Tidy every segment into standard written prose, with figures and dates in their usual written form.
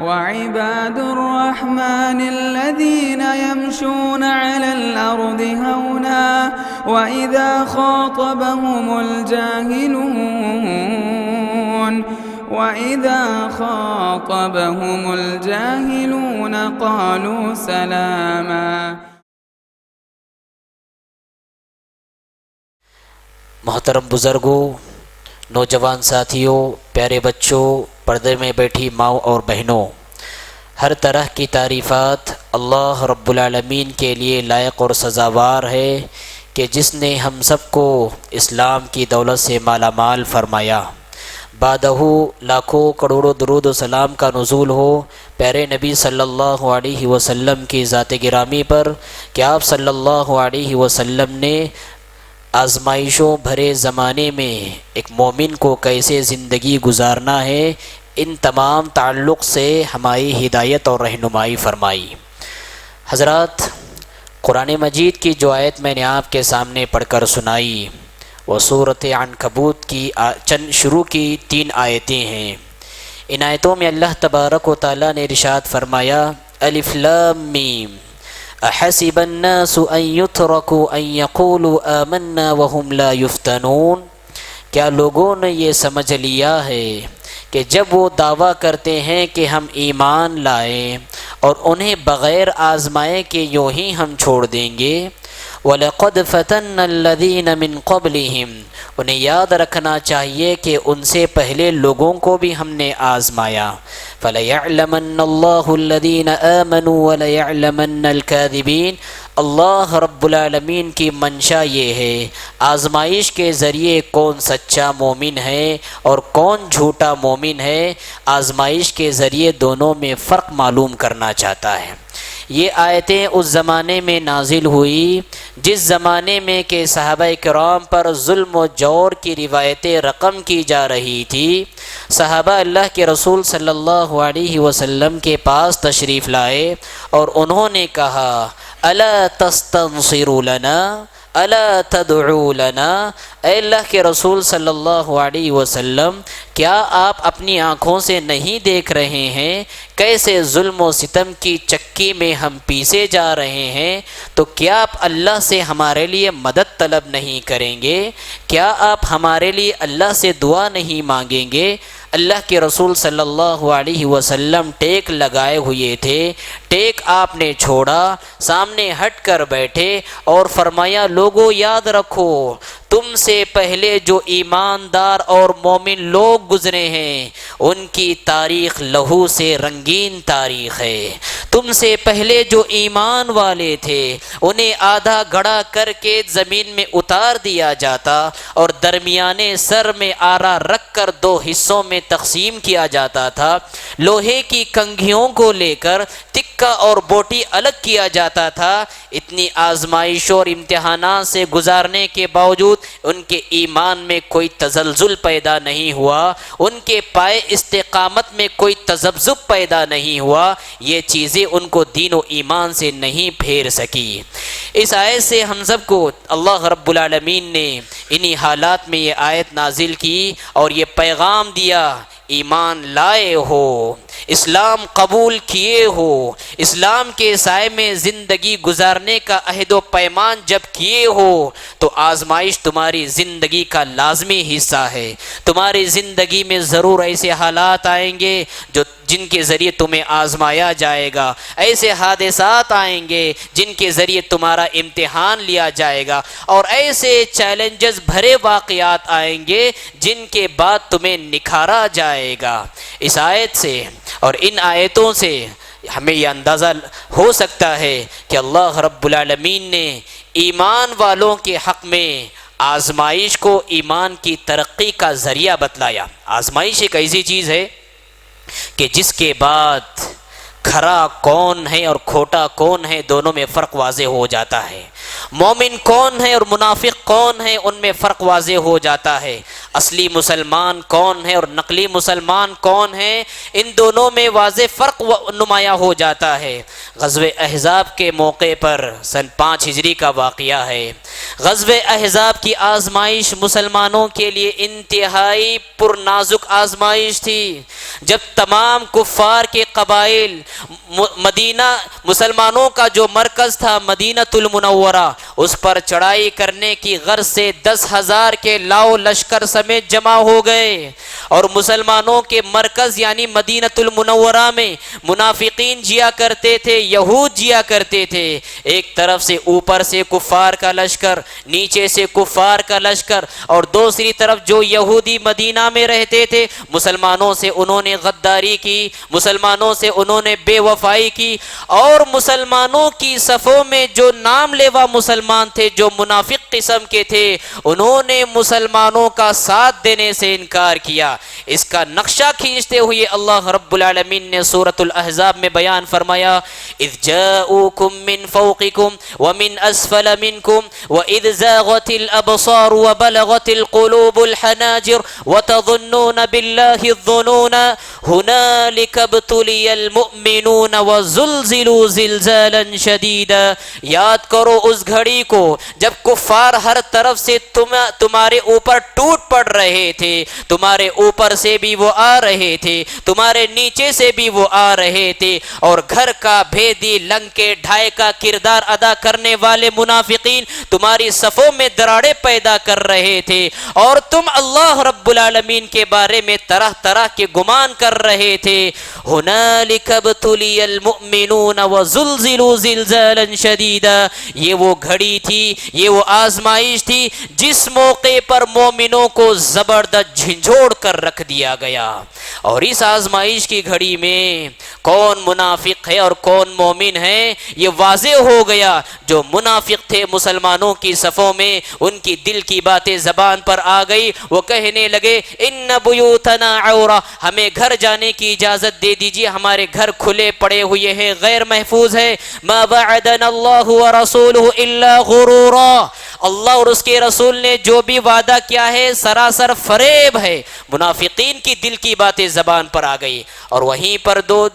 وعباد الرحمن الذين يمشون على الأرض هونا وإذا خاطبهم الجاهلون قالوا سلاما۔ محترم بزرگوں، نوجوان ساتھیوں، پیارے بچوں، پردے میں بیٹھی ماؤں اور بہنوں، ہر طرح کی تعریفات اللہ رب العالمین کے لیے لائق اور سزاوار ہے کہ جس نے ہم سب کو اسلام کی دولت سے مالا مال فرمایا۔ بعدہ لاکھوں کروڑوں درود و سلام کا نزول ہو پیارے نبی صلی اللہ علیہ وسلم کی ذات گرامی پر کہ آپ صلی اللہ علیہ وسلم نے آزمائشوں بھرے زمانے میں ایک مومن کو کیسے زندگی گزارنا ہے، ان تمام تعلق سے ہماری ہدایت اور رہنمائی فرمائی۔ حضرات، قرآن مجید کی جو آیت میں نے آپ کے سامنے پڑھ کر سنائی وہ سورۃ عنکبوت کی چند شروع کی 3 آیتیں ہیں۔ ان آیتوں میں اللہ تبارک و تعالیٰ نے ارشاد فرمایا الف لام میم احسب الناس ان يتركوا ان يقولوا آمنا وهم لا يفتنون، کیا لوگوں نے یہ سمجھ لیا ہے کہ جب وہ دعویٰ کرتے ہیں کہ ہم ایمان لائیں اور انہیں بغیر آزمائے کہ یوں ہی ہم چھوڑ دیں گے۔ وَلَقَدْ فَتَنَّ الَّذِينَ مِن قَبْلِهِمْ، انہیں یاد رکھنا چاہیے کہ ان سے پہلے لوگوں کو بھی ہم نے آزمایا۔ فَلَيَعْلَمَنَّ اللَّهُ الَّذِينَ آمَنُوا وَلَيَعْلَمَنَّ الْكَاذِبِينَ۔ اللہ رب العالمین کی منشا یہ ہے آزمائش کے ذریعے کون سچا مومن ہے اور کون جھوٹا مومن ہے، آزمائش کے ذریعے دونوں میں فرق معلوم کرنا چاہتا ہے۔ یہ آیتیں اس زمانے میں نازل ہوئی جس زمانے میں کہ صحابہ کرام پر ظلم و جور کی روایتیں رقم کی جا رہی تھی۔ صحابہ اللہ کے رسول صلی اللہ علیہ وسلم کے پاس تشریف لائے اور انہوں نے کہا الا تستنصروا لنا الا تدعو لنا، اے اللہ کے رسول صلی اللہ علیہ وسلم، کیا آپ اپنی آنکھوں سے نہیں دیکھ رہے ہیں کیسے ظلم و ستم کی چکی میں ہم پیسے جا رہے ہیں؟ تو کیا آپ اللہ سے ہمارے لیے مدد طلب نہیں کریں گے؟ کیا آپ ہمارے لیے اللہ سے دعا نہیں مانگیں گے؟ اللہ کے رسول صلی اللہ علیہ وسلم ٹیک لگائے ہوئے تھے، ٹیک آپ نے چھوڑا، سامنے ہٹ کر بیٹھے اور فرمایا لوگوں یاد رکھو تم سے پہلے جو ایماندار اور مومن لوگ گزرے ہیں ان کی تاریخ لہو سے رنگین تاریخ ہے۔ تم سے پہلے جو ایمان والے تھے انہیں آدھا گڑھا کر کے زمین میں اتار دیا جاتا اور درمیانے سر میں آرا رکھ کر 2 حصوں میں تقسیم کیا جاتا تھا، لوہے کی کنگھیوں کو لے کر تکہ اور بوٹی الگ کیا جاتا تھا۔ اتنی آزمائشوں اور امتحانات سے گزارنے کے باوجود ان کے ایمان میں کوئی تزلزل پیدا نہیں ہوا، ان کے پائے استقامت میں کوئی تذبذب پیدا نہیں ہوا، یہ چیزیں ان کو دین و ایمان سے نہیں پھیر سکی۔ اس آیت سے ہم سب کو اللہ رب العالمین نے انہی حالات میں یہ آیت نازل کی اور یہ پیغام دیا ایمان لائے ہو، اسلام قبول کیے ہو، اسلام کے سائے میں زندگی گزارنے کا عہد و پیمان جب کیے ہو تو آزمائش تمہاری زندگی کا لازمی حصہ ہے۔ تمہاری زندگی میں ضرور ایسے حالات آئیں گے جن کے ذریعے تمہیں آزمایا جائے گا، ایسے حادثات آئیں گے جن کے ذریعے تمہارا امتحان لیا جائے گا، اور ایسے چیلنجز بھرے واقعات آئیں گے جن کے بعد تمہیں نکھارا جائے گا۔ اس آیت سے اور ان آیتوں سے ہمیں یہ اندازہ ہو سکتا ہے کہ اللہ رب العالمین نے ایمان والوں کے حق میں آزمائش کو ایمان کی ترقی کا ذریعہ بتلایا۔ آزمائش ایک ایسی چیز ہے کہ جس کے بعد کھرا کون ہے اور کھوٹا کون ہے دونوں میں فرق واضح ہو جاتا ہے، مومن کون ہے اور منافق کون ہے ان میں فرق واضح ہو جاتا ہے، اصلی مسلمان کون ہے اور نقلی مسلمان کون ہے ان دونوں میں واضح فرق نمایاں ہو جاتا ہے۔ غزوہ احزاب کے موقع پر سن 5 ہجری کا واقعہ ہے۔ غزوہ احزاب کی آزمائش مسلمانوں کے لیے انتہائی پرنازک آزمائش تھی، جب تمام کفار کے قبائل مدینہ، مسلمانوں کا جو مرکز تھا مدینۃ المنورہ، اس پر چڑھائی کرنے کی غرض سے 10,000 کے لاؤ لشکر سمیت جمع ہو گئے، اور مسلمانوں کے مرکز یعنی مدینۃ المنورہ میں منافقین جیا کرتے تھے، یہود جیا کرتے تھے۔ ایک طرف سے اوپر سے کفار کا لشکر، نیچے سے کفار کا لشکر، اور دوسری طرف جو یہودی مدینہ میں رہتے تھے، مسلمانوں سے انہوں نے غداری کی، مسلمانوں سے انہوں نے بے وفائی کی، اور مسلمانوں کی صفوں میں جو نام لیوا مسلمان تھے، جو منافق قسم کے تھے، انہوں نے مسلمانوں کا ساتھ دینے سے انکار کیا۔ اس کا نقشہ کھینچتے ہوئے اللہ رب العالمین نے سورۃ الاحزاب میں بیان فرمایا، اذ جاءوکم من فوقکم ومن اسفل منکم واذ زاغت الابصار وبلغت القلوب الحناجر وتظنون بالله الظنون هنالك ابتلي المؤمنون وزلزلوا زلزالا شديدا۔ یاد کرو اس گھڑی کو جب کفار ہر طرف سے تمہارے اوپر ٹوٹ پڑ رہے تھے، تمہارے اوپر سے بھی وہ آ رہے تھے، تمہارے نیچے سے بھی وہ آ رہے تھے، اور گھر کا بھیدی لنگ کے ڈھائی کا کردار ادا کرنے والے منافقین تمہاری صفوں میں دراڑیں پیدا کر رہے تھے، اور تم اللہ رب العالمین کے بارے میں طرح طرح کے گمان کر رہے تھے۔ ہنالک ابتلی المؤمنون وزلزلوا زلزالا شدیدا، یہ وہ گھڑی تھی، یہ وہ آزمائش تھی جس موقع پر مومنوں کو زبردست جھنجھوڑ کر رکھ دیا گیا، اور اس آزمائش کی گھڑی میں کون منافق ہے اور کون مومن ہے یہ واضح ہو گیا۔ جو منافق تھے مسلمانوں کی صفوں میں، ان کی دل کی باتیں زبان پر آ گئی، وہ کہنے لگے ان بیوتنا عورہ، ہمیں گھر جانے کی اجازت دے دیجیے، ہمارے گھر کھلے پڑے ہوئے ہیں، غیر محفوظ ہے۔ ما وعدنا اللہ ورسولہ الا غرورا، اللہ اور اس کے رسول نے جو بھی وعدہ کیا ہے سراسر فریب ہے۔ منافقین کی دل کی باتیں زبان پر آ گئی، اور وہیں پر دو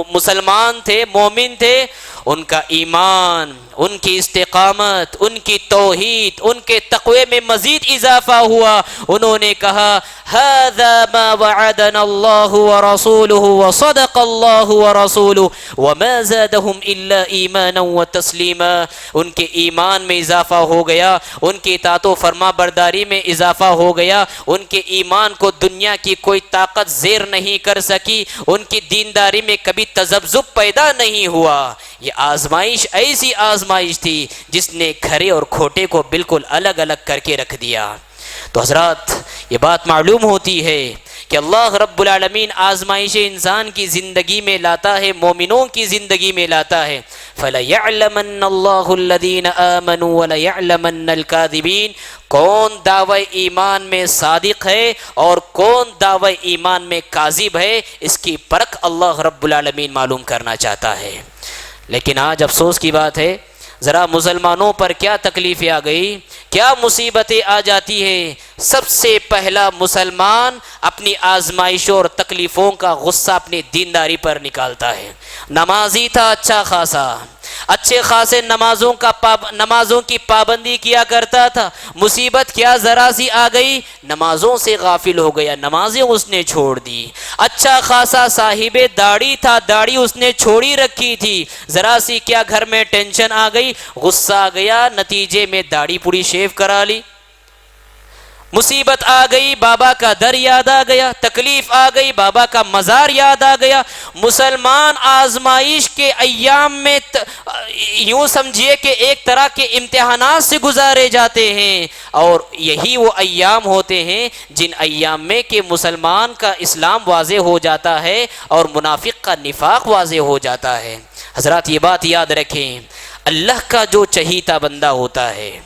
مسلمان تھے، مومن تھے، ان کا ایمان، ان کی استقامت، ان کی توحید، ان کے تقوی میں مزید اضافہ ہوا۔ انہوں نے کہا ھذا ما وعدنا اللہ ورسولہ وصدق اللہ ورسولہ وما زادهم الا ایمانا وتسلیما۔ ان کے ایمان میں اضافہ ہو گیا، ان کی اطاعت و فرما برداری میں اضافہ ہو گیا، ان کے ایمان کو دنیا کی کوئی طاقت زیر نہیں کر سکی، ان کی دینداری میں کبھی تذبذب پیدا نہیں ہوا۔ یہ آزمائش ایسی آزمائش تھی جس نے کھرے اور کھوٹے کو بالکل الگ الگ کر کے رکھ دیا۔ تو حضرات یہ بات معلوم ہوتی ہے کہ اللہ رب العالمین آزمائش انسان کی زندگی میں لاتا ہے، مومنوں کی زندگی میں لاتا ہے۔ فَلَيَعْلَمَنَّ اللَّهُ الَّذِينَ آمَنُوا وَلَيَعْلَمَنَّ الْكَاذِبِينَ، کون دعوی ایمان میں صادق ہے اور کون دعوی ایمان میں کاذب ہے، اس کی پرکھ اللہ رب العالمین معلوم کرنا چاہتا ہے۔ لیکن آج افسوس کی بات ہے، ذرا مسلمانوں پر کیا تکلیفیں آ گئی، کیا مصیبتیں آ جاتی ہیں۔ سب سے پہلا مسلمان اپنی آزمائشوں اور تکلیفوں کا غصہ اپنی دینداری پر نکالتا ہے۔ نمازی تھا اچھا خاصا، اچھے خاصے نمازوں کی پابندی کیا کرتا تھا، مصیبت کیا ذرا سی آ گئی، نمازوں سے غافل ہو گیا، نمازیں اس نے چھوڑ دی۔ اچھا خاصا صاحب داڑھی تھا، داڑھی اس نے چھوڑی رکھی تھی، ذرا سی کیا گھر میں ٹینشن آ گئی، غصہ آ گیا، نتیجے میں داڑھی پوری شیو کرا لی۔ مصیبت آ گئی، بابا کا در یاد آ گیا، تکلیف آ گئی، بابا کا مزار یاد آ گیا۔ مسلمان آزمائش کے ایام میں یوں سمجھیے کہ ایک طرح کے امتحانات سے گزارے جاتے ہیں، اور یہی وہ ایام ہوتے ہیں جن ایام میں کہ مسلمان کا اسلام واضح ہو جاتا ہے اور منافق کا نفاق واضح ہو جاتا ہے۔ حضرات یہ بات یاد رکھیں، اللہ کا جو چہیتا بندہ ہوتا ہے،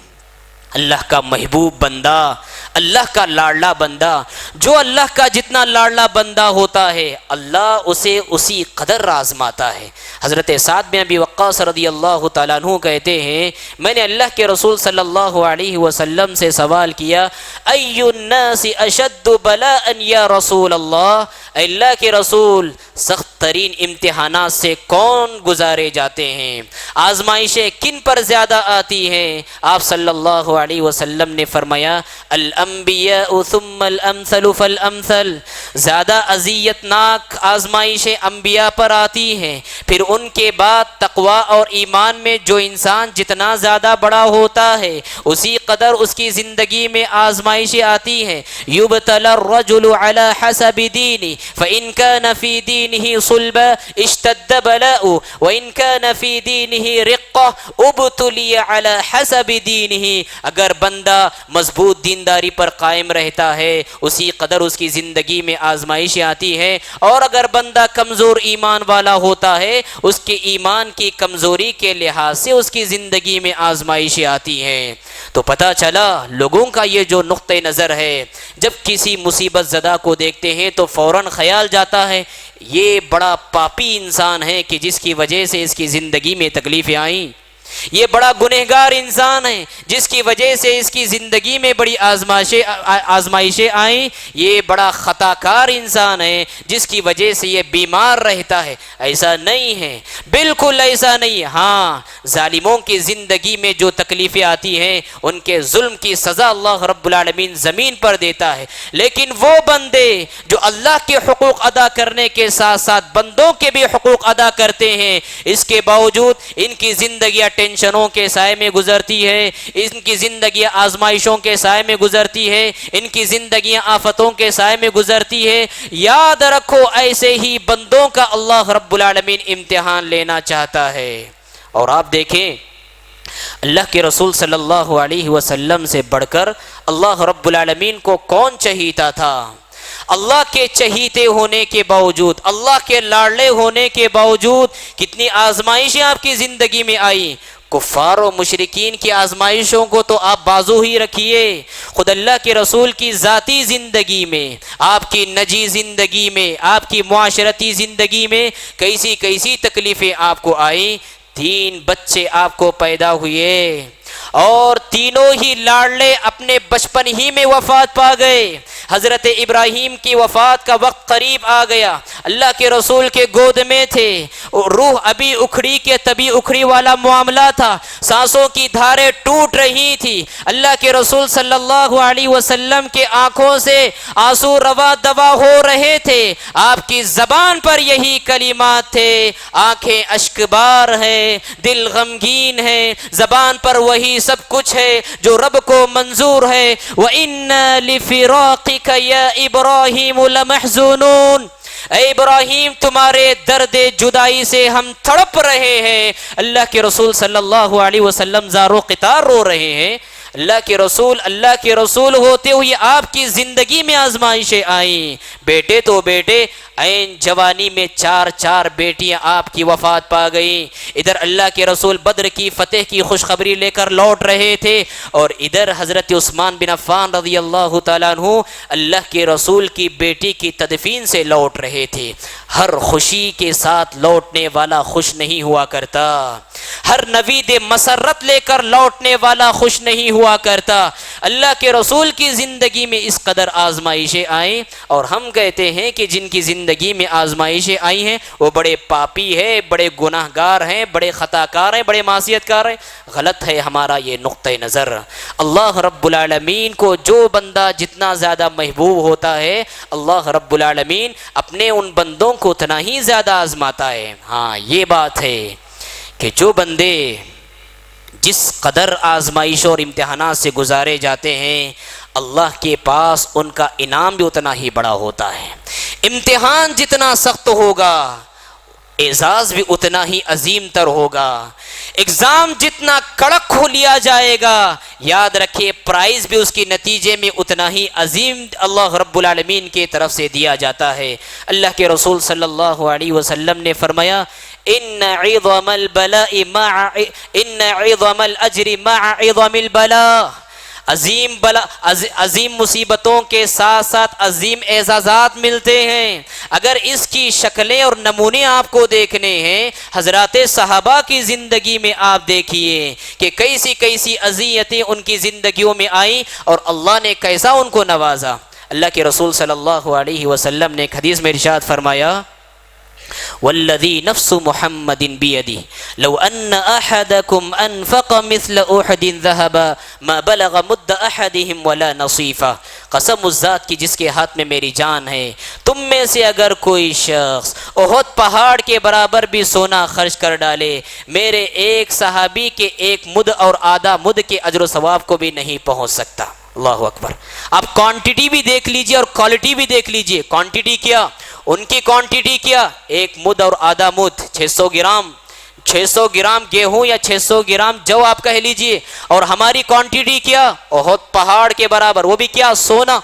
اللہ کا محبوب بندہ، اللہ کا لاڈلا بندہ، جو اللہ کا جتنا لاڈلا بندہ ہوتا ہے اللہ اسے اسی قدر آزماتا ہے۔ حضرت سعد بن ابی وقاص رضی اللہ تعالیٰ عنہ کہتے ہیں میں نے اللہ کے رسول صلی اللہ علیہ وسلم سے سوال کیا ای الناس اشد بلاء یا رسول اللہ، اے اللہ کے رسول سخت ترین امتحانات سے کون گزارے جاتے ہیں، آزمائشیں کن پر زیادہ آتی ہیں؟ آپ صلی اللہ علیہ وسلم نے فرمایا الانبیاء ثم الامثل فالامثل، زیادہ اذیت ناک آزمائشیں انبیاء پر آتی ہیں، پھر ان کے بعد تقوی اور ایمان میں جو انسان جتنا زیادہ بڑا ہوتا ہے اسی قدر اس کی زندگی میں آزمائشیں آتی ہیں۔ یبتلی الرجل علی حسب دینہ فإن كان في دینہ صلبا اشتد بلاؤ وإن كان في دینہ رقہ ابتلی علی حسب دینہ، اگر بندہ مضبوط دینداری پر قائم رہتا ہے اسی قدر اس کی زندگی میں آزمائشیں آتی ہے، اور اگر بندہ کمزور ایمان والا ہوتا ہے اس کے ایمان کی کمزوری کے لحاظ سے اس کی زندگی میں آزمائشیں آتی ہیں۔ تو پتہ چلا لوگوں کا یہ جو نقطہ نظر ہے، جب کسی مصیبت زدہ کو دیکھتے ہیں تو فوراً خیال جاتا ہے یہ بڑا پاپی انسان ہے کہ جس کی وجہ سے اس کی زندگی میں تکلیفیں آئیں، یہ بڑا گنہگار انسان ہے جس کی وجہ سے اس کی زندگی میں بڑی آزمائشیں آئیں، یہ بڑا خطا کار انسان ہے جس کی وجہ سے یہ بیمار رہتا ہے۔ ایسا نہیں ہے، بالکل ایسا نہیں ہے۔ ہاں، ظالموں کی زندگی میں جو تکلیفیں آتی ہیں ان کے ظلم کی سزا اللہ رب العالمین زمین پر دیتا ہے، لیکن وہ بندے جو اللہ کے حقوق ادا کرنے کے ساتھ ساتھ بندوں کے بھی حقوق ادا کرتے ہیں، اس کے باوجود ان کی زندگیاں ٹینشنوں کے سائے میں گزرتی ہے، ان کی زندگی آزمائشوں کے سائے میں گزرتی ہے، ان کی زندگیاں آفتوں کے سائے میں گزرتی ہے۔ یاد رکھو ایسے ہی بندوں کا اللہ رب العالمین امتحان لینا چاہتا ہے۔ اور آپ دیکھیں اللہ کے رسول صلی اللہ علیہ وسلم سے بڑھ کر اللہ رب العالمین کو کون چہیتا تھا؟ اللہ کے چہیتے ہونے کے باوجود، اللہ کے لاڈلے ہونے کے باوجود کتنی آزمائشیں آپ کی زندگی میں آئی۔ کفار و مشرکین کی آزمائشوں کو تو آپ بازو ہی رکھیے، خود اللہ کے رسول کی ذاتی زندگی میں، آپ کی نجی زندگی میں، آپ کی معاشرتی زندگی میں کیسی کیسی تکلیفیں آپ کو آئیں۔ 3 بچے آپ کو پیدا ہوئے اور تینوں ہی لاڈلے اپنے بچپن ہی میں وفات پا گئے۔ حضرت ابراہیم کی وفات کا وقت قریب آ گیا، اللہ کے رسول کے گود میں تھے، روح ابھی اکھڑی کے تبھی اکھڑی والا معاملہ تھا، سانسوں کی دھاریں ٹوٹ رہی تھی، اللہ کے رسول صلی اللہ علیہ وسلم کے آنکھوں سے آنسو روا دوا ہو رہے تھے، آپ کی زبان پر یہی کلمات تھے، آنکھیں اشک بار ہے، دل غمگین ہے، زبان پر وہی سب کچھ ہے جو رب کو منظور ہے۔ وَإِنَّا لِفِرَاقِكَ يَا إِبْرَاهِيمُ لَمَحْزُونُونَ، اے ابراہیم تمہارے درد جدائی سے ہم تڑپ رہے ہیں۔ اللہ کے رسول صلی اللہ علیہ وسلم زارو قطار رو رہے ہیں۔ اللہ کے رسول ہوتے ہوئے آپ کی زندگی میں آزمائشیں آئیں۔ بیٹے تو بیٹے، عین جوانی میں 4 بیٹیاں آپ کی وفات پا گئیں۔ ادھر اللہ کے رسول بدر کی فتح کی خوشخبری لے کر لوٹ رہے تھے، اور ادھر حضرت عثمان بن عفان رضی اللہ تعالیٰ عنہ اللہ کے رسول کی بیٹی کی تدفین سے لوٹ رہے تھے۔ ہر خوشی کے ساتھ لوٹنے والا خوش نہیں ہوا کرتا، ہر نوید مسرت لے کر لوٹنے والا خوش نہیں ہوا کرتا۔ اللہ کے رسول کی زندگی میں اس قدر آزمائشیں آئیں، اور ہم کہتے ہیں کہ جن کی زندگی میں آزمائشیں آئی ہیں وہ بڑے پاپی ہیں، بڑے گناہ گار ہیں، بڑے خطا کار ہیں، بڑے معصیت کار ہیں۔ غلط ہے ہمارا یہ نقطہ نظر۔ اللہ رب العالمین کو جو بندہ جتنا زیادہ محبوب ہوتا ہے اللہ رب العالمین اپنے ان بندوں کو اتنا ہی زیادہ آزماتا ہے۔ ہاں، یہ بات ہے کہ جو بندے جس قدر آزمائشوں اور امتحانات سے گزارے جاتے ہیں اللہ کے پاس ان کا انعام بھی اتنا ہی بڑا ہوتا ہے۔ امتحان جتنا سخت ہوگا اعزاز بھی اتنا ہی عظیم تر ہوگا۔ ایگزام جتنا کڑک ہو لیا جائے گا یاد رکھیے پرائز بھی اس کی نتیجے میں اتنا ہی عظیم اللہ رب العالمین کی طرف سے دیا جاتا ہے۔ اللہ کے رسول صلی اللہ علیہ وسلم نے فرمایا ان عظم الاجر مع عظم البلاء، عظیم مصیبتوں کے ساتھ ساتھ عظیم اعزازات ملتے ہیں۔ اگر اس کی شکلیں اور نمونے آپ کو دیکھنے ہیں، حضرات صحابہ کی زندگی میں آپ دیکھیے کہ کیسی کیسی اذیتیں ان کی زندگیوں میں آئیں اور اللہ نے کیسا ان کو نوازا۔ اللہ کے رسول صلی اللہ علیہ وسلم نے ایک حدیث میں ارشاد فرمایا، والذی نفس محمد بیدی لو ان احدکم انفق مثل احد ذهبا ما بلغ مد احدهم ولا نصیفا، قسم اس ذات کی جس کے ہاتھ میں میری جان ہے، تم میں سے اگر کوئی شخص احد پہاڑ کے برابر بھی سونا خرچ کر ڈالے، میرے ایک صحابی کے ایک مد اور آدھا مد کے اجر و ثواب کو بھی نہیں پہنچ سکتا۔ اللہ اکبر۔ آپ کوانٹٹی بھی دیکھ لیجئے اور کوالٹی بھی دیکھ لیجئے۔ کوانٹٹی کیا؟ ان کی کوانٹٹی کیا؟ ایک مد اور آدھا مد، 600 گرام 600 گرام گیہوں یا 600 گرام جو آپ کہہ لیجئے، اور ہماری کوانٹٹی کیا؟ احد پہاڑ کے برابر، وہ بھی کیا؟ سونا۔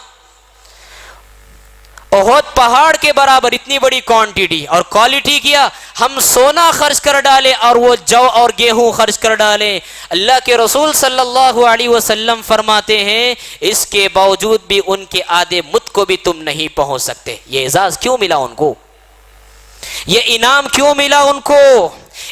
احد پہاڑ کے برابر اتنی بڑی کوانٹٹی، اور کوالٹی کیا؟ ہم سونا خرچ کر ڈالے اور وہ جو اور گیہوں خرچ کر ڈالے۔ اللہ کے رسول صلی اللہ علیہ وسلم فرماتے ہیں اس کے باوجود بھی ان کے آدھے مد کو بھی تم نہیں پہنچ سکتے۔ یہ اعزاز کیوں ملا ان کو؟ یہ انعام کیوں ملا ان کو؟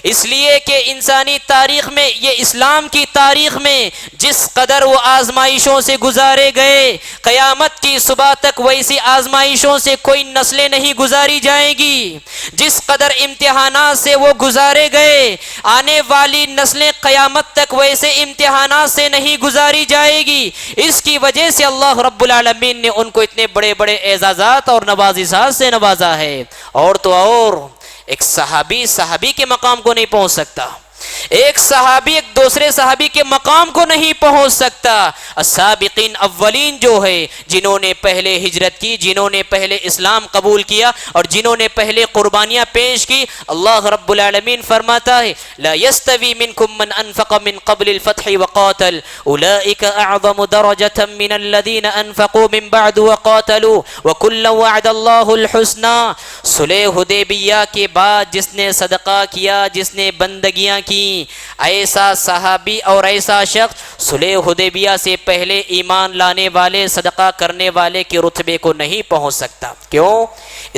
اس لیے کہ انسانی تاریخ میں، یہ اسلام کی تاریخ میں جس قدر وہ آزمائشوں سے گزارے گئے، قیامت کی صبح تک ویسی آزمائشوں سے کوئی نسلیں نہیں گزاری جائیں گی۔ جس قدر امتحانات سے وہ گزارے گئے، آنے والی نسلیں قیامت تک ویسے امتحانات سے نہیں گزاری جائے گی۔ اس کی وجہ سے اللہ رب العالمین نے ان کو اتنے بڑے بڑے اعزازات اور نوازشات سے نوازا ہے۔ اور تو اور ایک صحابی کے مقام کو نہیں پہنچ سکتا، ایک صحابی ایک دوسرے صحابی کے مقام کو نہیں پہنچ سکتا۔ السابقین اولین جو ہے، جنہوں نے پہلے ہجرت کی، جنہوں نے پہلے اسلام قبول کیا اور جنہوں نے پہلے قربانیاں پیش کی، اللہ رب العالمین فرماتا ہے لا یستوی منکم من انفق من قبل الفتح وقاتل اولئک اعظم درجۃ من الذین انفقوا من بعد وقاتلوا وکلا وعد اللہ الحسنى۔ صلح حدیبیہ کے بعد جس نے صدقہ کیا، جس نے بندگیاں کی، ایسا صحابی اور ایسا شخص صلح حدیبیہ سے پہلے ایمان لانے والے، صدقہ کرنے والے کے رتبے کو نہیں پہنچ سکتا۔ کیوں؟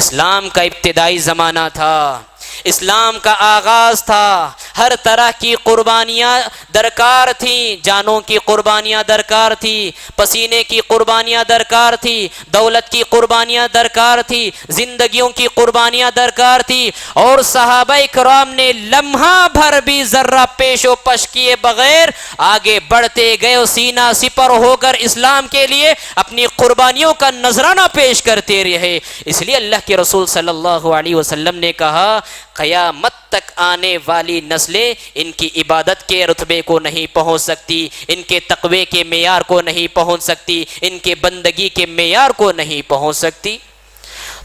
اسلام کا ابتدائی زمانہ تھا، اسلام کا آغاز تھا، ہر طرح کی قربانیاں درکار تھیں، جانوں کی قربانیاں درکار تھی، پسینے کی قربانیاں درکار تھی، دولت کی قربانیاں درکار تھی، زندگیوں کی قربانیاں درکار تھی، اور صحابہ کرام نے لمحہ بھر بھی ذرہ پیش و پش کیے بغیر آگے بڑھتے گئے اور سینہ سپر ہو کر اسلام کے لیے اپنی قربانیوں کا نذرانہ پیش کرتے رہے۔ اس لیے اللہ کے رسول صلی اللہ علیہ وسلم نے کہا قیامت تک آنے والی نسلیں ان کی عبادت کے رتبے کو نہیں پہنچ سکتی، ان کے تقوی کے معیار کو نہیں پہنچ سکتی، ان کے بندگی کے معیار کو نہیں پہنچ سکتی۔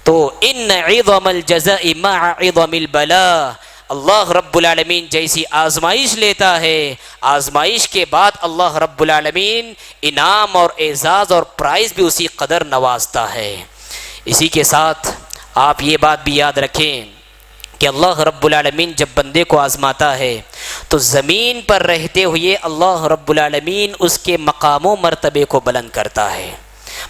تو ان عظم الجزاء مع عظم البلاء، اللہ رب العالمین جیسی آزمائش لیتا ہے، آزمائش کے بعد اللہ رب العالمین انعام اور اعزاز اور پرائز بھی اسی قدر نوازتا ہے۔ اسی کے ساتھ آپ یہ بات بھی یاد رکھیں کہ اللہ رب العالمین جب بندے کو آزماتا ہے تو زمین پر رہتے ہوئے اللہ رب العالمین اس کے مقام و مرتبے کو بلند کرتا ہے۔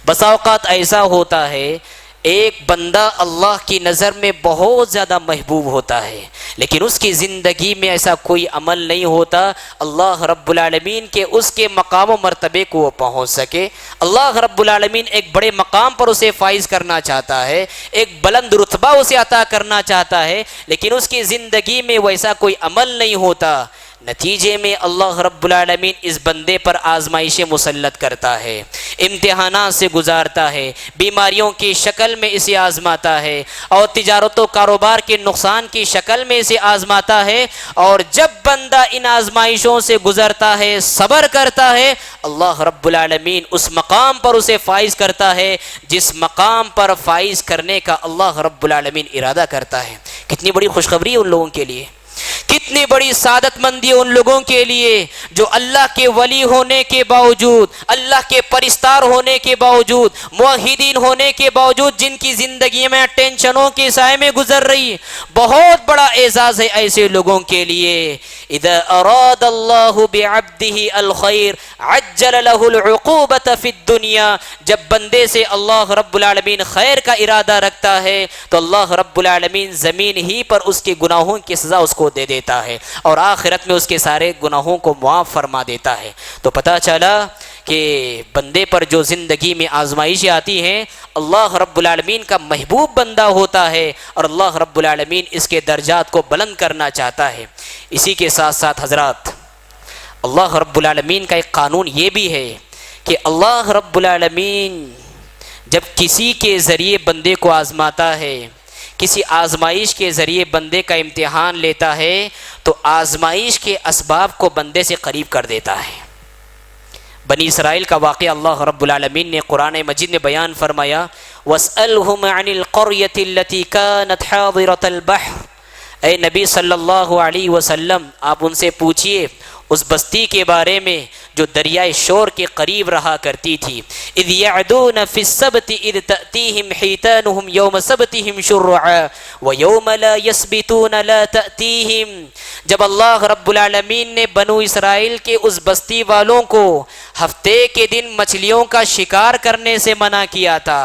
بسا اوقات ایسا ہوتا ہے ایک بندہ اللہ کی نظر میں بہت زیادہ محبوب ہوتا ہے، لیکن اس کی زندگی میں ایسا کوئی عمل نہیں ہوتا اللہ رب العالمین کے اس کے مقام و مرتبے کو وہ پہنچ سکے۔ اللہ رب العالمین ایک بڑے مقام پر اسے فائز کرنا چاہتا ہے، ایک بلند رتبہ اسے عطا کرنا چاہتا ہے، لیکن اس کی زندگی میں ویسا کوئی عمل نہیں ہوتا۔ نتیجے میں اللہ رب العالمین اس بندے پر آزمائشیں مسلط کرتا ہے، امتحانات سے گزارتا ہے، بیماریوں کی شکل میں اسے آزماتا ہے، اور تجارت و کاروبار کے نقصان کی شکل میں اسے آزماتا ہے، اور جب بندہ ان آزمائشوں سے گزرتا ہے، صبر کرتا ہے، اللہ رب العالمین اس مقام پر اسے فائز کرتا ہے جس مقام پر فائز کرنے کا اللہ رب العالمین ارادہ کرتا ہے۔ کتنی بڑی خوشخبری ہے ان لوگوں کے لیے کتنی بڑی سعادت مندی ان لوگوں کے لیے جو اللہ کے ولی ہونے کے باوجود، اللہ کے پرستار ہونے کے باوجود، موحدین ہونے کے باوجود جن کی زندگی میں ٹینشنوں کے سائے میں گزر رہی ہے۔ بہت بڑا اعزاز ہے ایسے لوگوں کے لیے۔ اذا اراد اللہ بعبدہ الخیر عجل له العقوبۃ فی الدنیا، جب بندے سے اللہ رب العالمین خیر کا ارادہ رکھتا ہے تو اللہ رب العالمین زمین ہی پر اس کے گناہوں کی سزا اس کو دے دیتا ہے اور آخرت میں اس کے سارے گناہوں کو معاف فرما دیتا ہے۔ تو پتہ چلا کہ بندے پر جو زندگی میں آزمائشیں آتی ہیں، اللہ رب العالمین کا محبوب بندہ ہوتا ہے اور اللہ رب العالمین اس کے درجات کو بلند کرنا چاہتا ہے۔ اسی کے ساتھ ساتھ حضرات، اللہ رب العالمین کا ایک قانون یہ بھی ہے کہ اللہ رب العالمین جب کسی کے ذریعے بندے کو آزماتا ہے، کسی آزمائش کے ذریعے بندے کا امتحان لیتا ہے تو آزمائش کے اسباب کو بندے سے قریب کر دیتا ہے۔ بنی اسرائیل کا واقعہ اللہ رب العالمین نے قرآن مجید میں بیان فرمایا، وَاسْأَلْهُمْ عَنِ الْقَرْيَةِ الَّتِي كَانَتْ حَاضِرَةَ الْبَحْرِ، اے نبی صلی اللہ علیہ وسلم آپ ان سے پوچھئے اس بستی کے بارے میں جو دریائے شور کے قریب رہا کرتی تھی۔ اذ یعدون فی السبت اذ تأتیہم حیتانہم یوم سبتہم شرعا ویوم لا یسبتون لا تأتیہم، جب اللہ رب العالمین نے بنو اسرائیل کے اس بستی والوں کو ہفتے کے دن مچھلیوں کا شکار کرنے سے منع کیا تھا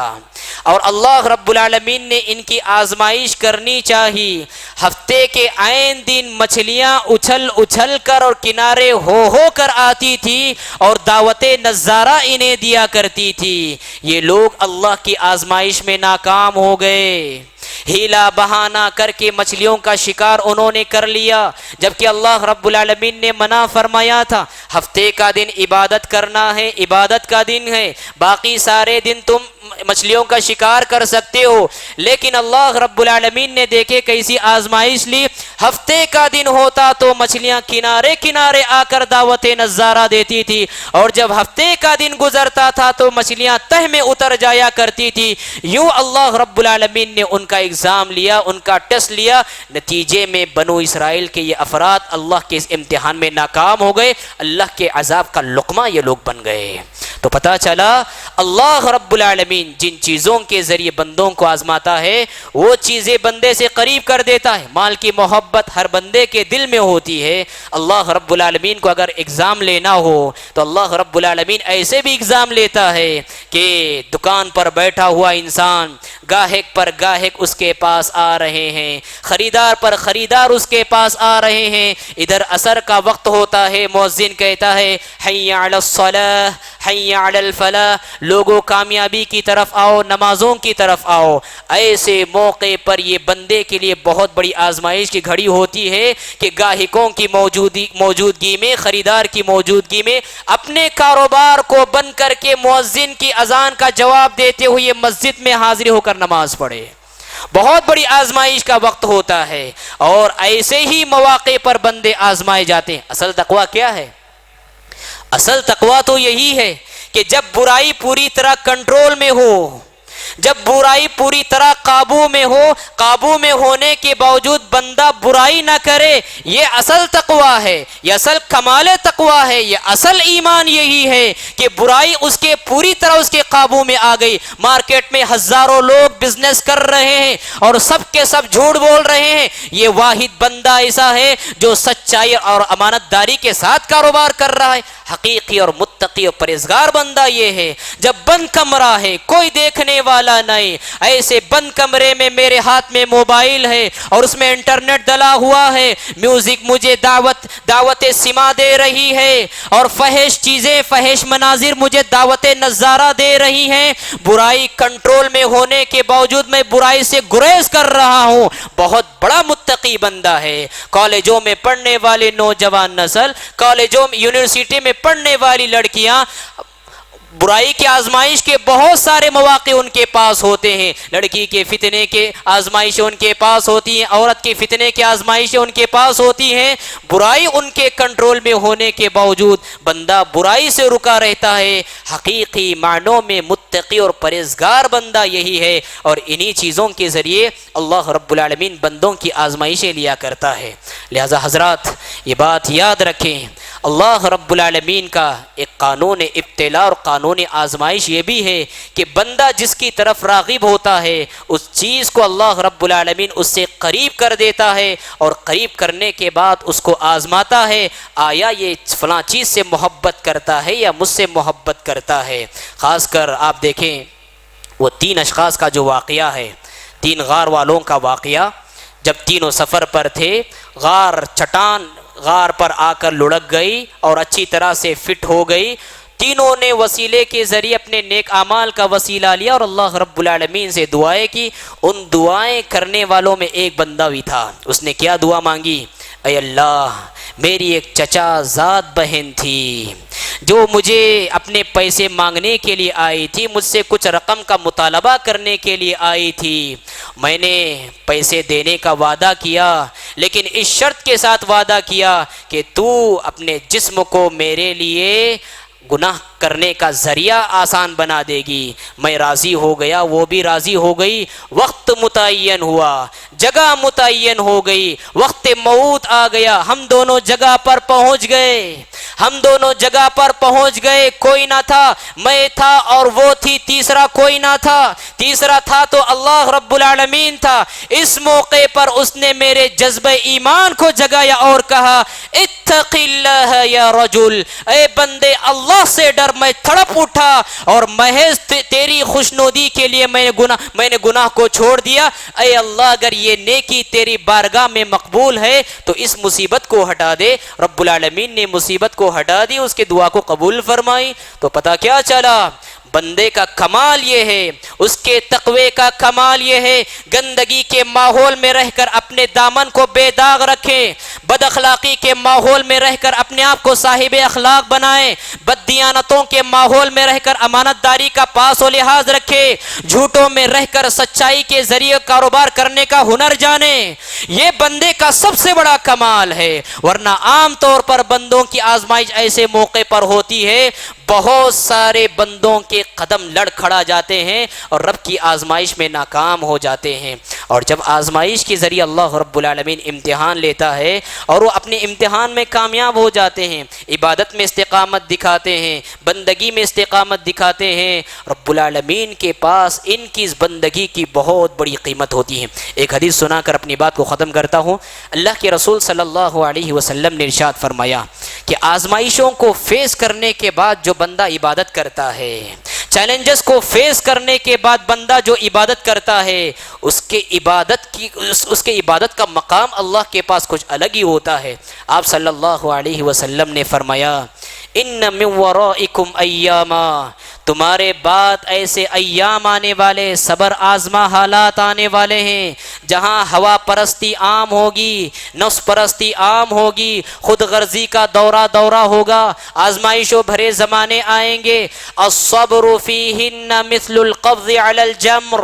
اور اللہ رب العالمین نے ان کی آزمائش کرنی چاہی، ہفتے کے عین دن مچھلیاں اچھل اچھل کر اور کنارے ہو کر آتی تھی اور دعوت نظارہ انہیں دیا کرتی تھی، یہ لوگ اللہ کی آزمائش میں ناکام ہو گئے، ہیلا بہانہ کر کے مچھلیوں کا شکار انہوں نے کر لیا، جبکہ اللہ رب العالمین نے منع فرمایا تھا ہفتے کا دن عبادت کرنا ہے، عبادت کا دن ہے، باقی سارے دن تم مچھلیوں کا شکار کر سکتے ہو، لیکن اللہ رب العالمین نے دیکھے کیسی آزمائش لی، ہفتے کا دن ہوتا تو مچھلیاں کنارے کنارے آ کر دعوت نظارہ دیتی تھی اور جب ہفتے کا دن گزرتا تھا تو مچھلیاں تہ میں اتر جایا کرتی تھی۔ یوں اللہ رب العالمین نے ان کا ایگزام لیا، ان کا ٹیسٹ لیا، نتیجے میں بنو اسرائیل کے یہ افراد اللہ کے اس امتحان میں ناکام ہو گئے، اللہ کے عذاب کا لقمہ یہ لوگ بن گئے۔ تو پتہ چلا اللہ رب العالمین جن چیزوں کے ذریعے بندوں کو آزماتا ہے وہ چیزیں بندے سے قریب کر دیتا ہے۔ مال کی محبت ہر بندے کے دل میں ہوتی ہے، اللہ رب العالمین کو اگر ایگزام لینا ہو تو اللہ رب العالمین ایسے بھی ایگزام لیتا ہے کہ دکان پر بیٹھا ہوا انسان گاہک پر گاہک اس کے پاس آ رہے ہیں، خریدار پر خریدار اس کے پاس آ رہے ہیں، ادھر عصر کا وقت ہوتا ہے، مؤذن کہتا ہے حی علی الصلاۃ حی علی الفلاح، لوگوں کامیابی کی طرف آؤ، نمازوں کی طرف آؤ۔ ایسے موقع پر یہ بندے کے لیے بہت بڑی آزمائش کی گھڑی ہوتی ہے کہ گاہکوں کی موجودگی میں، خریدار کی موجودگی میں اپنے کاروبار کو بند کر کے مؤذن کی اذان کا جواب دیتے ہوئے مسجد میں حاضر ہو کر نماز پڑھے۔ بہت بڑی آزمائش کا وقت ہوتا ہے اور ایسے ہی مواقع پر بندے آزمائے جاتے ہیں۔ اصل تقویٰ کیا ہے؟ اصل تقویٰ تو یہی ہے کہ جب برائی پوری طرح کنٹرول میں ہو، جب برائی پوری طرح قابو میں ہو، قابو میں ہونے کے باوجود بندہ برائی نہ کرے، یہ اصل تقویٰ ہے، یہ اصل کمال تقویٰ ہے، یہ اصل ایمان یہی ہے کہ برائی اس کے پوری طرح اس کے قابو میں آ گئی۔ مارکیٹ میں ہزاروں لوگ بزنس کر رہے ہیں اور سب کے سب جھوٹ بول رہے ہیں، یہ واحد بندہ ایسا ہے جو سچائی اور امانت داری کے ساتھ کاروبار کر رہا ہے۔ حقیقی اور متقی اور پرہیزگار بندہ یہ ہے جب بند کمرہ ہے، کوئی دیکھنے والا نہیں، ایسے بند کمرے میں میرے ہاتھ میں موبائل ہے اور اس میں انٹرنیٹ ڈلا ہوا ہے، میوزک مجھے دعوت سما دے رہی ہے اور فحش چیزیں، فحش مناظر مجھے دعوت نظارہ دے رہی ہیں، برائی کنٹرول میں ہونے کے باوجود میں برائی سے گریز کر رہا ہوں، بہت بڑا متقی بندہ ہے۔ کالجوں میں پڑھنے والے نوجوان نسل، کالجوں میں، یونیورسٹی میں پڑھنے والی لڑکیاں، برائی کی آزمائش کے بہت سارے مواقع ان کے پاس ہوتے ہیں، لڑکی کے فتنے کے آزمائشیں ان کے پاس ہوتی ہیں، عورت کے فتنے کی آزمائشیں ان کے پاس ہوتی ہیں، برائی ان کے کنٹرول میں ہونے کے باوجود بندہ برائی سے رکا رہتا ہے۔ حقیقی معنوں میں متقی اور پرہیزگار بندہ یہی ہے اور انہی چیزوں کے ذریعے اللہ رب العالمین بندوں کی آزمائشیں لیا کرتا ہے۔ لہذا حضرات یہ بات یاد رکھیں، اللہ رب العالمین کا ایک قانون ابتلاء اور قانون آزمائش یہ بھی ہے کہ بندہ جس کی طرف راغب ہوتا ہے اس چیز کو اللہ رب العالمین اس سے قریب کر دیتا ہے، اور قریب کرنے کے بعد اس کو آزماتا ہے، آیا یہ فلاں چیز سے محبت کرتا ہے یا مجھ سے محبت کرتا ہے۔ خاص کر آپ دیکھیں وہ 3 اشخاص کا جو واقعہ ہے، 3 غار والوں کا واقعہ، جب تینوں سفر پر تھے، چٹان غار پر آ کر لڑک گئی اور اچھی طرح سے فٹ ہو گئی، تینوں نے وسیلے کے ذریعے اپنے نیک اعمال کا وسیلہ لیا اور اللہ رب العالمین سے دعائیں کی۔ ان دعائیں کرنے والوں میں ایک بندہ بھی تھا، اس نے کیا دعا مانگی؟ اے اللہ، میری ایک چچا زاد بہن تھی جو مجھے اپنے پیسے مانگنے کے لیے آئی تھی، مجھ سے کچھ رقم کا مطالبہ کرنے کے لیے آئی تھی، میں نے پیسے دینے کا وعدہ کیا، لیکن اس شرط کے ساتھ وعدہ کیا کہ تو اپنے جسم کو میرے لیے گناہ کرنے کا ذریعہ آسان بنا دے گی۔ میں راضی ہو گیا، وہ بھی راضی ہو گئی، وقت متعین ہوا، جگہ متعین ہو گئی، وقت موت آ گیا، ہم دونوں جگہ پر پہنچ گئے، کوئی نہ تھا، میں تھا اور وہ تھی، تیسرا کوئی نہ تھا، تیسرا تھا تو اللہ رب العالمین تھا۔ اس موقع پر اس نے میرے جذبہ ایمان کو جگایا اور کہا اتق اللہ یا رجل، اے بندے اللہ سے ڈر۔ میں تڑپ اٹھا اور محض تیری خوشنودی کے لیے میں نے گناہ کو چھوڑ دیا۔ اے اللہ، اگر یہ نیکی تیری بارگاہ میں مقبول ہے تو اس مصیبت کو ہٹا دے۔ رب العالمین نے مصیبت کو ہٹا دی، اس کے دعا کو قبول فرمائی۔ تو پتہ کیا چلا؟ بندے کا کمال یہ ہے، اس کے تقوی کا کمال یہ ہے، گندگی کے ماحول میں رہ کر اپنے دامن کو بے داغ رکھیں، بد اخلاقی کے ماحول میں رہ کر اپنے آپ کو صاحب اخلاق بنائیں، بددیانتوں کے ماحول میں رہ کر امانت داری کا پاس و لحاظ رکھیں، جھوٹوں میں رہ کر سچائی کے ذریعے کاروبار کرنے کا ہنر جانیں۔ یہ بندے کا سب سے بڑا کمال ہے، ورنہ عام طور پر بندوں کی آزمائش ایسے موقع پر ہوتی ہے، بہت سارے بندوں کے قدم لڑ کھڑا جاتے ہیں اور رب کی آزمائش میں ناکام ہو جاتے ہیں۔ اور جب آزمائش کے ذریعے اللہ رب العالمین امتحان لیتا ہے اور وہ اپنے امتحان میں کامیاب ہو جاتے ہیں، عبادت میں استقامت دکھاتے ہیں، بندگی میں استقامت دکھاتے ہیں، رب العالمین کے پاس ان کی اس بندگی کی بہت بڑی قیمت ہوتی ہے۔ ایک حدیث سنا کر اپنی بات کو ختم کرتا ہوں۔ اللہ کے رسول صلی اللہ علیہ وسلم نے ارشاد فرمایا کہ آزمائشوں کو فیس کرنے کے بعد جو بندہ عبادت کرتا ہے، چیلنجز کو فیس کرنے کے بعد بندہ جو عبادت کرتا ہے، اس کے عبادت کا مقام اللہ کے پاس کچھ الگ ہی ہوتا ہے۔ آپ صلی اللہ علیہ وسلم نے فرمایا ان من ورائکم ایاما، تمہارے بعد ایسے ایام آنے والے، صبر آزما حالات آنے والے ہیں جہاں ہوا پرستی عام ہوگی، نفس پرستی عام ہوگی، خود غرضی کا دورہ ہوگا، آزمائشوں بھرے زمانے آئیں گے۔ الصبر فیہن مثل القبض علی الجمر،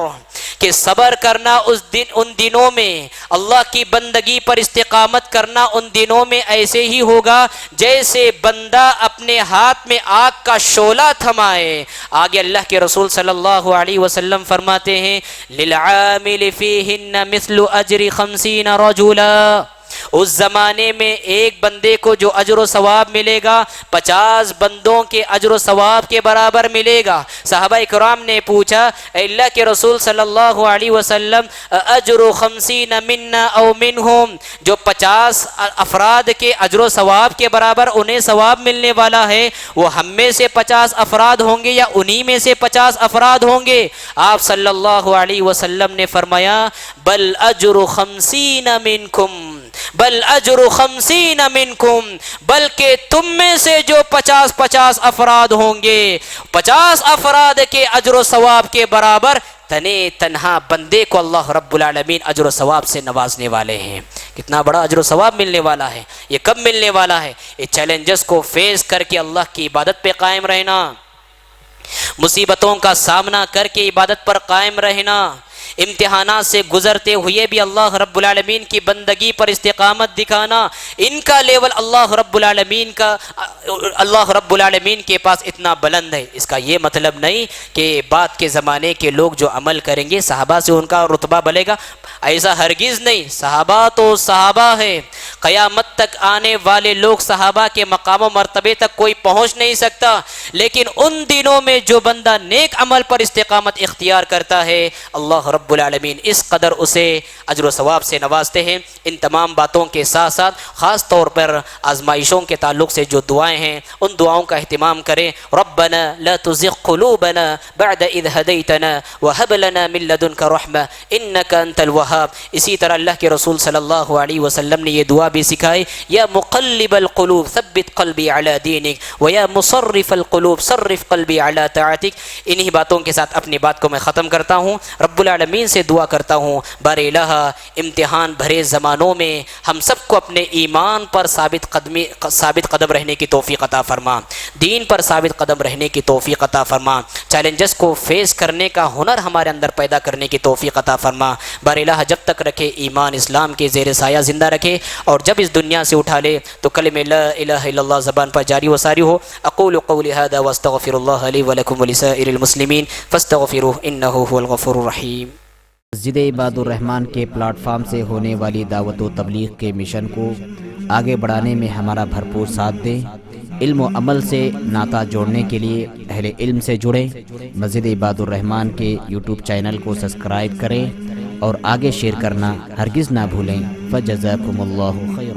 کہ صبر کرنا ان دنوں میں، اللہ کی بندگی پر استقامت کرنا ان دنوں میں ایسے ہی ہوگا جیسے بندہ اپنے ہاتھ میں آگ کا شعلہ تھمائے۔ آگے اللہ کے رسول صلی اللہ علیہ وسلم فرماتے ہیں للعامل فیہن مثل اجر 50 رجلا، اس زمانے میں ایک بندے کو جو اجر و ثواب ملے گا 50 بندوں کے اجر و ثواب کے برابر ملے گا۔ صحابہ اکرام نے پوچھا اے اللہ کے رسول صلی اللہ علیہ وسلم اجر 50 منا او منہم، جو 50 افراد کے اجر و ثواب کے برابر انہیں ثواب ملنے والا ہے، وہ ہم میں سے 50 افراد ہوں گے یا انہی میں سے 50 افراد ہوں گے؟ آپ صلی اللہ علیہ وسلم نے فرمایا بل اجر 50 منکم، بل اجر 50 منکم، بلکہ تم میں سے جو 50 افراد ہوں گے، 50 افراد کے اجر و ثواب کے برابر تنہا بندے کو اللہ رب العالمین اجر و ثواب سے نوازنے والے ہیں۔ کتنا بڑا اجر و ثواب ملنے والا ہے، یہ کب ملنے والا ہے؟ یہ چیلنجز کو فیس کر کے اللہ کی عبادت پہ قائم رہنا، مصیبتوں کا سامنا کر کے عبادت پر قائم رہنا، امتحانات سے گزرتے ہوئے بھی اللہ رب العالمین کی بندگی پر استقامت دکھانا، ان کا لیول اللہ رب العالمین کے پاس اتنا بلند ہے۔ اس کا یہ مطلب نہیں کہ بعد کے زمانے کے لوگ جو عمل کریں گے صحابہ سے ان کا رتبہ بلے گا، ایسا ہرگز نہیں، صحابہ تو صحابہ ہے، قیامت تک آنے والے لوگ صحابہ کے مقام و مرتبے تک کوئی پہنچ نہیں سکتا، لیکن ان دنوں میں جو بندہ نیک عمل پر استقامت اختیار کرتا ہے اللہ رب العالمین اس قدر اسے اجر و ثواب سے نوازتے ہیں۔ ان تمام باتوں کے ساتھ ساتھ خاص طور پر آزمائشوں کے تعلق سے جو دعائیں ہیں ان دعاؤں کا اہتمام کریں۔ ربنا لا تزغ قلوبنا بعد اذ هديتنا وهب لنا من لدنك رحمة انك انت الوهاب۔ اسی طرح اللہ کے رسول صلی اللہ علیہ وسلم نے یہ دعا بھی سکھائی، یا مقلب القلوب ثبت قلبی علی دینک ویا مصرف القلوب صرف قلبی علی طاعتک۔ انہی باتوں کے ساتھ اپنی بات کو میں ختم کرتا ہوں، رب العالمین سے دعا کرتا ہوں بار الہ امتحان بھرے زمانوں میں ہم سب کو اپنے ایمان پر ثابت قدم رہنے کی توفیق عطا فرما، دین پر ثابت قدم رہنے کی توفیق عطا فرما، چیلنجز کو فیس کرنے کا ہنر ہمارے اندر پیدا کرنے کی توفیق عطا فرما۔ بار الہ جب تک رکھے ایمان اسلام کے زیر سایہ زندہ رکھے، اور جب اس دنیا سے اٹھا لے تو کلمہ لا الہ الا اللہ زبان پر جاری و ساری ہو۔ اقول قولی ھذا واستغفر اللہ لی ولکم ولسائر المسلمین فاستغفروہ انہ هو الغفور الرحیم۔ مسجد عباد الرحمن کے پلیٹ فارم سے ہونے والی دعوت و تبلیغ کے مشن کو آگے بڑھانے میں ہمارا بھرپور ساتھ دیں۔ علم و عمل سے ناطہ جوڑنے کے لیے اہل علم سے جڑیں۔ مسجد عباد الرحمن کے یوٹیوب چینل کو سبسکرائب کریں اور آگے شیئر کرنا ہرگز نہ بھولیں۔ فجزاکم اللہ خیر۔